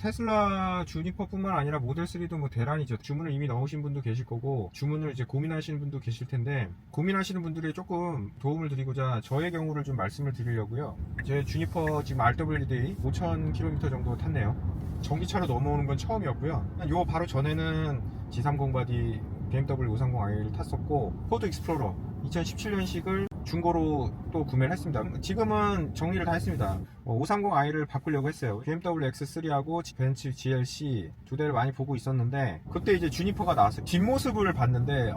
테슬라 주니퍼뿐만 아니라 모델 3도 뭐 대란이죠. 주문을 이미 넣으신 분도 계실 거고, 주문을 이제 고민하시는 분도 계실 텐데, 고민하시는 분들이 조금 도움을 드리고자 저의 경우를 좀 말씀을 드리려고요. 제 주니퍼 지금 RWD 5,000km 정도 탔네요. 전기차로 넘어오는 건 처음이었고요. 요 바로 전에는 G30 바디 BMW 530i를 탔었고, 포드 익스플로러 2017년식을 중고로 또 구매를 했습니다. 지금은 정리를 다 했습니다. 530i를 바꾸려고 했어요. BMW X3하고 벤츠 GLC 두 대를 많이 보고 있었는데, 그때 이제 주니퍼가 나왔어요. 뒷모습을 봤는데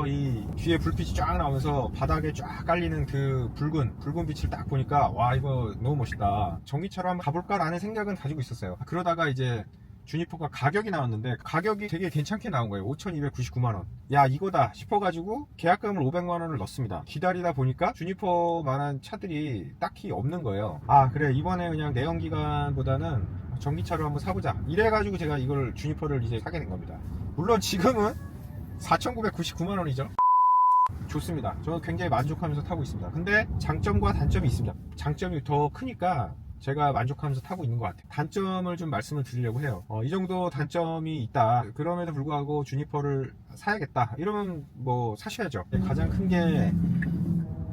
이 뒤에 불빛이 쫙 나오면서 바닥에 쫙 깔리는 그 붉은 빛을 딱 보니까 와, 이거 너무 멋있다. 전기차로 한번 가볼까라는 생각은 가지고 있었어요. 그러다가 이제 주니퍼가 가격이 나왔는데, 가격이 되게 괜찮게 나온 거예요. 5,299만원. 야, 이거다 싶어가지고 계약금을 500만원을 넣습니다. 기다리다 보니까 주니퍼 만한 차들이 딱히 없는 거예요. 그래, 이번에 그냥 내연기관보다는 전기차로 한번 사보자, 이래가지고 제가 이걸 주니퍼를 이제 사게 된 겁니다. 물론 지금은 4,999만원이죠 좋습니다. 저는 굉장히 만족하면서 타고 있습니다. 근데 장점과 단점이 있습니다. 장점이 더 크니까 제가 만족하면서 타고 있는 것 같아요. 단점을 좀 말씀을 드리려고 해요. 이 정도 단점이 있다, 그럼에도 불구하고 주니퍼를 사야겠다 이러면 뭐 사셔야죠. 가장 큰 게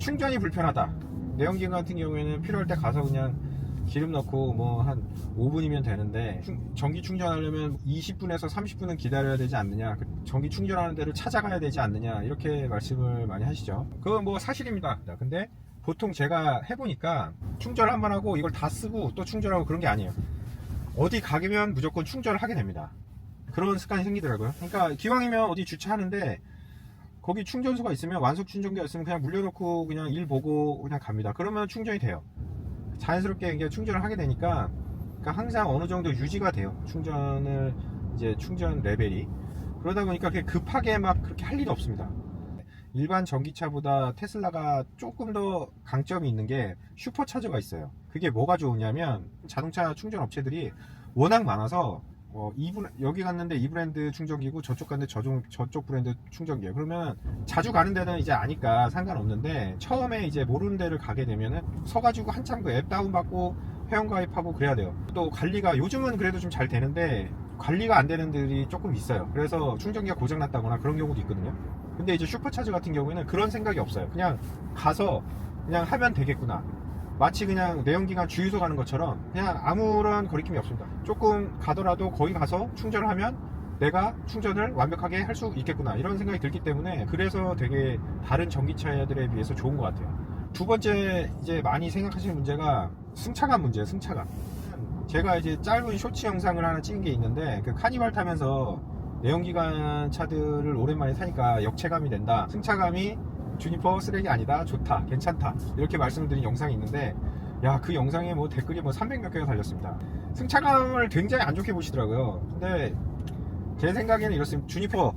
충전이 불편하다. 내연기관 같은 경우에는 필요할 때 가서 그냥 기름 넣고 뭐 한 5분이면 되는데, 전기 충전하려면 20분에서 30분은 기다려야 되지 않느냐, 전기 충전하는 데를 찾아가야 되지 않느냐, 이렇게 말씀을 많이 하시죠. 그건 뭐 사실입니다. 근데 보통 제가 해보니까 충전을 한번 하고 이걸 다 쓰고 또 충전하고 그런 게 아니에요. 어디 가면 무조건 충전을 하게 됩니다. 그런 습관이 생기더라고요. 그러니까 기왕이면 어디 주차하는데 거기 충전소가 있으면, 완속 충전기가 있으면 그냥 물려놓고 그냥 일 보고 그냥 갑니다. 그러면 충전이 돼요. 자연스럽게 이게 충전을 하게 되니까, 그러니까 항상 어느 정도 유지가 돼요. 충전 레벨이. 그러다 보니까 그렇게 급하게 막 그렇게 할 일이 없습니다. 일반 전기차보다 테슬라가 조금 더 강점이 있는 게 슈퍼차저가 있어요. 그게 뭐가 좋으냐면, 자동차 충전 업체들이 워낙 많아서 여기 갔는데 이 브랜드 충전기고, 저쪽 갔는데 저쪽 브랜드 충전기예요. 그러면 자주 가는 데는 이제 아니까 상관없는데, 처음에 이제 모르는 데를 가게 되면은 서가지고 한참 그 앱 다운받고 회원가입하고 그래야 돼요. 또 관리가 요즘은 그래도 좀 잘 되는데, 관리가 안 되는 데들이 조금 있어요. 그래서 충전기가 고장났다거나 그런 경우도 있거든요. 근데 이제 슈퍼차저 같은 경우에는 그런 생각이 없어요. 그냥 가서 그냥 하면 되겠구나, 마치 그냥 내연기관 주유소 가는 것처럼 그냥 아무런 거리낌이 없습니다. 조금 가더라도 거기 가서 충전을 하면 내가 충전을 완벽하게 할 수 있겠구나, 이런 생각이 들기 때문에, 그래서 되게 다른 전기차들에 비해서 좋은 것 같아요. 두 번째 이제 많이 생각하시는 문제가 승차감 문제예요. 승차감. 제가 이제 짧은 쇼츠 영상을 하나 찍은 게 있는데, 그 카니발 타면서 내연기관 차들을 오랜만에 타니까 역체감이 된다, 승차감이 주니퍼 쓰레기 아니다, 좋다, 괜찮다, 이렇게 말씀을 드린 영상이 있는데, 그 영상에 뭐 댓글이 뭐 300몇 개가 달렸습니다. 승차감을 굉장히 안 좋게 보시더라고요. 근데 제 생각에는 이렇습니다. 주니퍼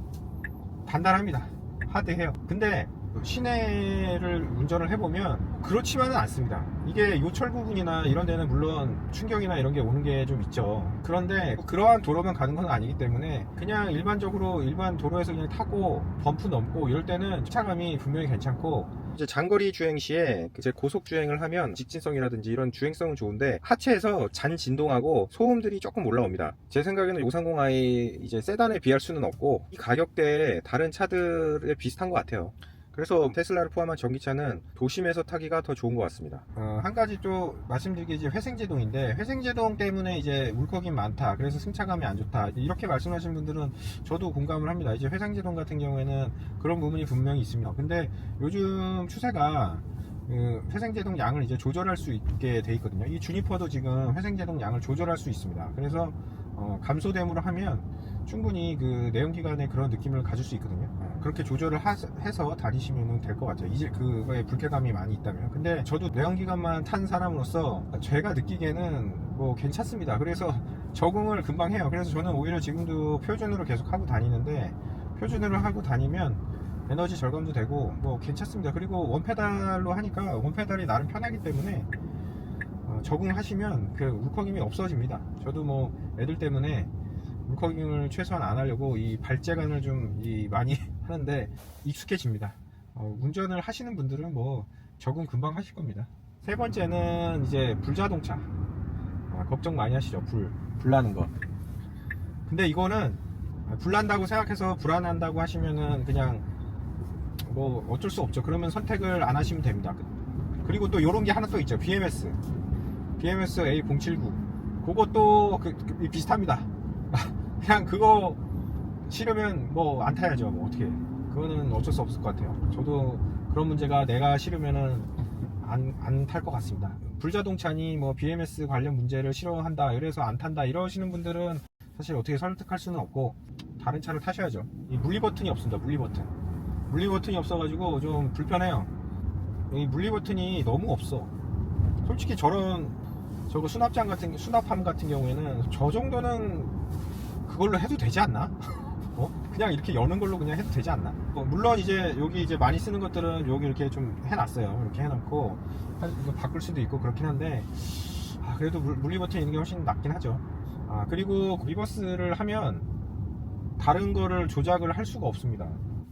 단단합니다. 하드해요. 근데 시내를 운전을 해보면 그렇지만은 않습니다. 이게 요철 부분이나 이런 데는 물론 충격이나 이런 게 오는 게 좀 있죠. 그런데 그러한 도로만 가는 건 아니기 때문에, 그냥 일반적으로 일반 도로에서 그냥 타고 범프 넘고 이럴 때는 차감이 분명히 괜찮고, 이제 장거리 주행 시에 이제 고속 주행을 하면 직진성이라든지 이런 주행성은 좋은데, 하체에서 잔 진동하고 소음들이 조금 올라옵니다. 제 생각에는 530i 이제 세단에 비할 수는 없고, 이 가격대에 다른 차들에 비슷한 것 같아요. 그래서 테슬라를 포함한 전기차는 도심에서 타기가 더 좋은 것 같습니다. 한 가지 또 말씀드리기, 이제 회생제동인데, 회생제동 때문에 이제 울컥이 많다, 그래서 승차감이 안 좋다, 이렇게 말씀하시는 분들은 저도 공감을 합니다. 이제 회생제동 같은 경우에는 그런 부분이 분명히 있습니다. 근데 요즘 추세가 회생제동 양을 이제 조절할 수 있게 돼 있거든요. 이 주니퍼도 지금 회생제동 양을 조절할 수 있습니다. 그래서 감소됨으로 하면 충분히 그 내연기관의 그런 느낌을 가질 수 있거든요. 그렇게 조절을 해서 다니시면 될 것 같아요. 이제 그거에 불쾌감이 많이 있다면. 근데 저도 내연기관만 탄 사람으로서 제가 느끼기에는 뭐 괜찮습니다. 그래서 적응을 금방 해요. 그래서 저는 오히려 지금도 표준으로 계속 하고 다니는데, 표준으로 하고 다니면 에너지 절감도 되고 뭐 괜찮습니다. 그리고 원페달로 하니까, 원페달이 나름 편하기 때문에 적응하시면 그 울컥임이 없어집니다. 저도 뭐 애들 때문에 울컥임을 최소한 안 하려고 이 발재간을 좀 많이 하는데 익숙해집니다. 운전을 하시는 분들은 뭐 적응 금방 하실 겁니다. 세 번째는 이제 불자동차. 걱정 많이 하시죠. 불나는 거. 근데 이거는 불난다고 생각해서 불안한다고 하시면은 그냥 뭐 어쩔 수 없죠. 그러면 선택을 안 하시면 됩니다. 그리고 또 요런 게 하나 또 있죠. BMS A079 그것도 비슷합니다. 그냥 그거 싫으면 뭐 안 타야죠. 뭐 어떻게, 그거는 어쩔 수 없을 것 같아요. 저도 그런 문제가 내가 싫으면은 안 탈 것 같습니다. 불자동차니 뭐 BMS 관련 문제를 싫어한다, 이래서 안 탄다 이러시는 분들은 사실 어떻게 설득할 수는 없고 다른 차를 타셔야죠. 이 물리 버튼이 없습니다. 물리 버튼이 없어가지고 좀 불편해요. 이 물리 버튼이 너무 없어. 솔직히 저거 수납함 같은 경우에는 저 정도는 그걸로 해도 되지 않나? 그냥 이렇게 여는 걸로 그냥 해도 되지 않나? 물론 이제 여기 이제 많이 쓰는 것들은 여기 이렇게 좀 해놨어요. 이렇게 해놓고 이거 바꿀 수도 있고 그렇긴 한데, 그래도 물리 버튼 있는 게 훨씬 낫긴 하죠. 그리고 리버스를 하면 다른 거를 조작을 할 수가 없습니다.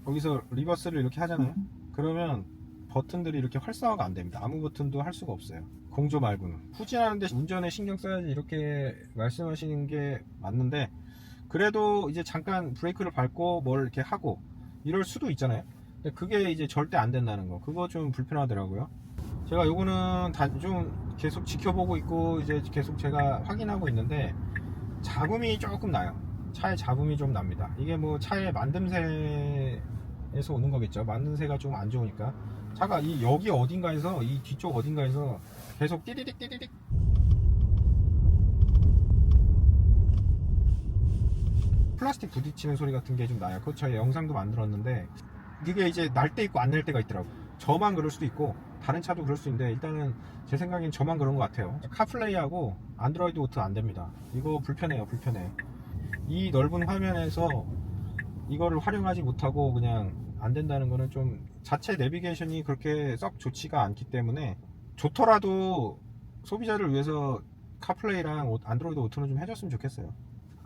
여기서 리버스를 이렇게 하잖아요. 그러면 버튼들이 이렇게 활성화가 안 됩니다. 아무 버튼도 할 수가 없어요. 공조 말고는. 후진하는데 운전에 신경 써야지 이렇게 말씀하시는 게 맞는데, 그래도 이제 잠깐 브레이크를 밟고 뭘 이렇게 하고 이럴 수도 있잖아요. 근데 그게 이제 절대 안 된다는 거, 그거 좀 불편하더라고요. 제가 요거는 좀 계속 지켜보고 있고 이제 계속 제가 확인하고 있는데 잡음이 조금 나요. 차에 잡음이 좀 납니다. 이게 뭐 차의 만듦새에서 오는 거겠죠. 만듦새가 좀 안 좋으니까 차가 여기 어딘가에서, 이 뒤쪽 어딘가에서 계속 띠리릭 플라스틱 부딪히는 소리 같은 게 좀 나요. 그거 저희 영상도 만들었는데 이게 이제 날 때 있고 안 날 때가 있더라고. 저만 그럴 수도 있고 다른 차도 그럴 수 있는데, 일단은 제 생각엔 저만 그런 것 같아요. 카플레이하고 안드로이드 오토 안 됩니다. 이거 불편해. 이 넓은 화면에서 이거를 활용하지 못하고 그냥 안 된다는 거는 좀 자체 내비게이션이 그렇게 썩 좋지가 않기 때문에, 좋더라도 소비자를 위해서 카플레이랑 안드로이드 오토는 좀 해줬으면 좋겠어요.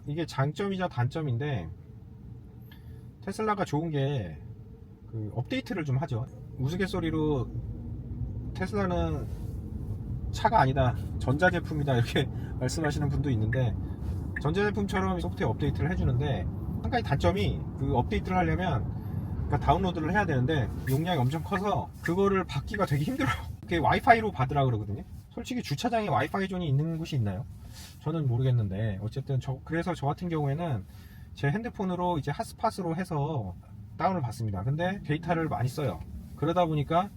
이게 장점이자 단점인데, 테슬라가 좋은 게 업데이트를 좀 하죠. 우스갯소리로 테슬라는 차가 아니다, 전자제품이다, 이렇게 말씀하시는 분도 있는데, 전자제품처럼 소프트웨어 업데이트를 해주는데, 한 가지 단점이 업데이트를 하려면 다운로드를 해야 되는데 용량이 엄청 커서 그거를 받기가 되게 힘들어요. 그게 와이파이로 받으라 그러거든요. 솔직히 주차장에 와이파이 존이 있는 곳이 있나요? 저는 모르겠는데, 어쨌든 그래서 저 같은 경우에는 제 핸드폰으로 이제 핫스팟으로 해서 다운을 받습니다. 근데 데이터를 많이 써요. 그러다 보니까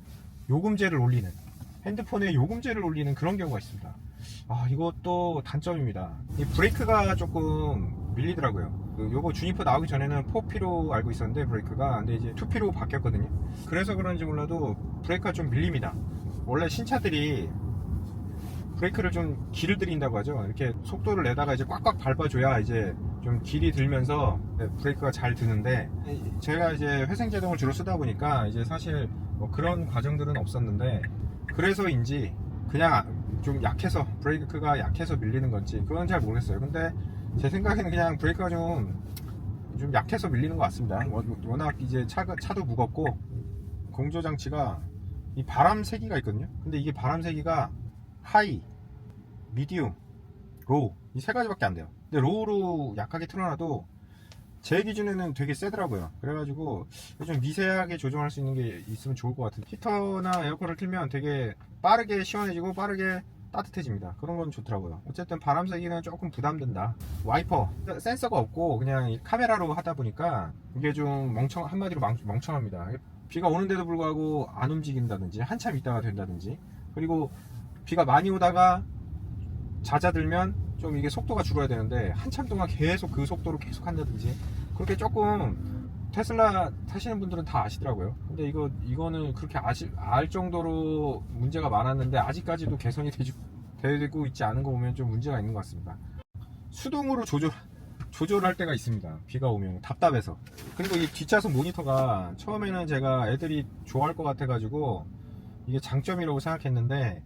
핸드폰에 요금제를 올리는 그런 경우가 있습니다. 이것도 단점입니다. 이 브레이크가 조금 밀리더라고요. 요거 주니퍼 나오기 전에는 4P로 알고 있었는데 브레이크가, 근데 이제 2P로 바뀌었거든요. 그래서 그런지 몰라도 브레이크가 좀 밀립니다. 원래 신차들이 브레이크를 좀 길을 들인다고 하죠. 이렇게 속도를 내다가 이제 꽉꽉 밟아줘야 이제 좀 길이 들면서 브레이크가 잘 드는데, 제가 이제 회생제동을 주로 쓰다 보니까 이제 사실 뭐 그런 과정들은 없었는데, 그래서인지 그냥 좀 약해서, 브레이크가 약해서 밀리는 건지 그건 잘 모르겠어요. 근데 제 생각에는 그냥 브레이크가 좀 약해서 밀리는 것 같습니다. 워낙 이제 차도 무겁고, 공조장치가 이 바람 세기가 있거든요. 근데 이게 바람 세기가 하이, 미디움, 로우, 이 세 가지밖에 안 돼요. 근데 로우로 약하게 틀어놔도 제 기준에는 되게 세더라고요. 그래가지고 좀 미세하게 조정할 수 있는 게 있으면 좋을 것 같은데, 히터나 에어컨을 틀면 되게 빠르게 시원해지고 빠르게 따뜻해집니다. 그런 건 좋더라고요. 어쨌든 바람 세기는 조금 부담된다. 와이퍼 센서가 없고 그냥 카메라로 하다 보니까 이게 좀 한마디로 멍청합니다. 비가 오는데도 불구하고 안 움직인다든지, 한참 있다가 된다든지, 그리고 비가 많이 오다가 잦아들면 좀 이게 속도가 줄어야 되는데 한참 동안 계속 그 속도로 계속 한다든지, 그렇게 조금 테슬라 타시는 분들은 다 아시더라고요. 근데 이거는 그렇게 알 정도로 문제가 많았는데 아직까지도 개선이 되고 있지 않은 거 보면 좀 문제가 있는 것 같습니다. 수동으로 조절할 때가 있습니다. 비가 오면 답답해서. 그리고 이 뒷좌석 모니터가 처음에는 제가 애들이 좋아할 것 같아 가지고 이게 장점이라고 생각했는데,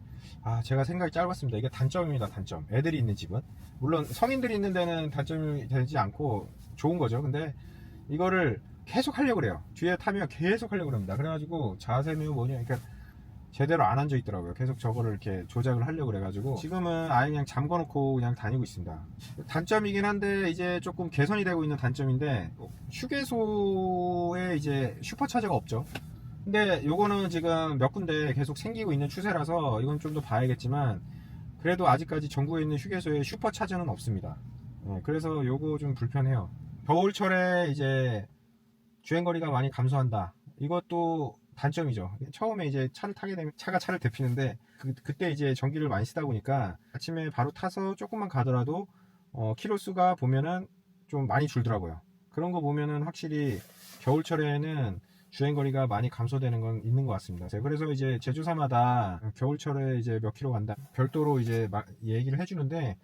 제가 생각이 짧았습니다. 이게 단점입니다. 단점. 애들이 있는 집은, 물론 성인들이 있는 데는 단점이 되지 않고 좋은 거죠. 근데 이거를 계속 하려고 그래요. 뒤에 타면 계속 하려고 합니다. 그래가지고 자세묘 뭐냐, 그러니까 제대로 안 앉아 있더라고요. 계속 저거를 이렇게 조작을 하려고 그래가지고 지금은 아예 그냥 잠궈 놓고 그냥 다니고 있습니다. 단점이긴 한데 이제 조금 개선이 되고 있는 단점인데, 휴게소에 이제 슈퍼차저가 없죠. 근데 요거는 지금 몇 군데 계속 생기고 있는 추세라서 이건 좀 더 봐야겠지만, 그래도 아직까지 전국에 있는 휴게소에 슈퍼차저는 없습니다. 그래서 요거 좀 불편해요. 겨울철에 이제 주행거리가 많이 감소한다, 이것도 단점이죠. 처음에 이제 차를 타게 되면 차를 데피는데, 그때 이제 전기를 많이 쓰다 보니까 아침에 바로 타서 조금만 가더라도 키로수가 보면은 좀 많이 줄더라고요. 그런 거 보면은 확실히 겨울철에는 주행거리가 많이 감소되는 건 있는 것 같습니다. 그래서 이제 제조사마다 겨울철에 이제 몇 킬로 간다 별도로 이제 얘기를 해주는데,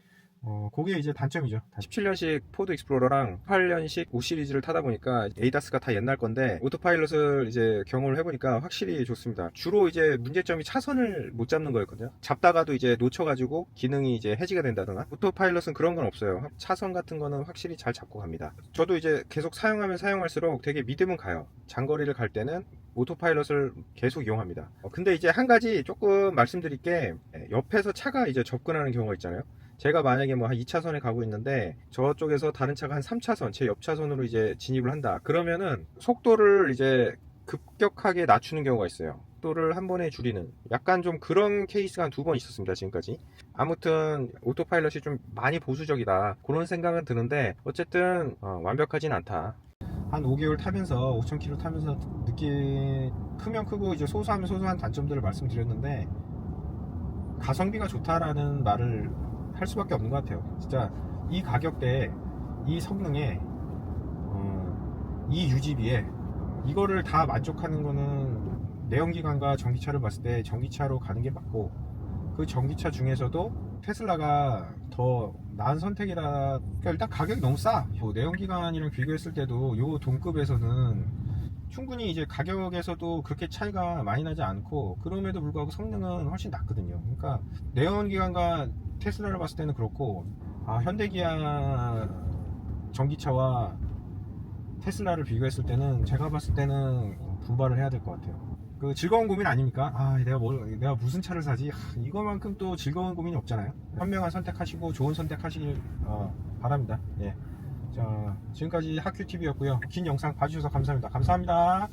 그게 이제 단점이죠. 17년식 포드 익스플로러랑 18년식 5 시리즈를 타다 보니까 에이다스가 다 옛날 건데 오토파일럿을 이제 경험을 해보니까 확실히 좋습니다. 주로 이제 문제점이 차선을 못 잡는 거였거든요. 잡다가도 이제 놓쳐가지고 기능이 이제 해지가 된다거나, 오토파일럿은 그런 건 없어요. 차선 같은 거는 확실히 잘 잡고 갑니다. 저도 이제 계속 사용하면 사용할수록 되게 믿음은 가요. 장거리를 갈 때는 오토파일럿을 계속 이용합니다. 근데 이제 한 가지 조금 말씀드릴 게, 옆에서 차가 이제 접근하는 경우가 있잖아요. 제가 만약에 뭐 한 2차선에 가고 있는데 저쪽에서 다른 차가 한 3차선, 제 옆차선으로 이제 진입을 한다. 그러면은 속도를 이제 급격하게 낮추는 경우가 있어요. 속도를 한 번에 줄이는, 약간 좀 그런 케이스가 한 2번 있었습니다, 지금까지. 아무튼 오토파일럿이 좀 많이 보수적이다, 그런 생각은 드는데, 어쨌든 완벽하진 않다. 한 5개월 타면서 5,000km 타면서 느낀 크면 크고 이제 소소하면 소소한 단점들을 말씀드렸는데, 가성비가 좋다라는 말을 할 수밖에 없는 것 같아요. 진짜 이 가격대에, 이 성능에, 이 유지비에 이거를 다 만족하는 거는 내연기관과 전기차를 봤을 때 전기차로 가는 게 맞고, 그 전기차 중에서도 테슬라가 더 나은 선택이라. 그러니까 일단 가격이 너무 싸. 내연기관이랑 비교했을 때도 요 동급에서는 충분히 이제 가격에서도 그렇게 차이가 많이 나지 않고, 그럼에도 불구하고 성능은 훨씬 낫거든요. 그러니까 내연기관과 테슬라를 봤을 때는 그렇고, 현대기아 전기차와 테슬라를 비교했을 때는 제가 봤을 때는 분발을 해야 될 것 같아요. 그 즐거운 고민 아닙니까? 내가 무슨 차를 사지? 이거만큼 또 즐거운 고민이 없잖아요. 현명한 선택하시고 좋은 선택하시길 바랍니다. 예. 자, 지금까지 하큐TV였고요. 긴 영상 봐주셔서 감사합니다. 감사합니다.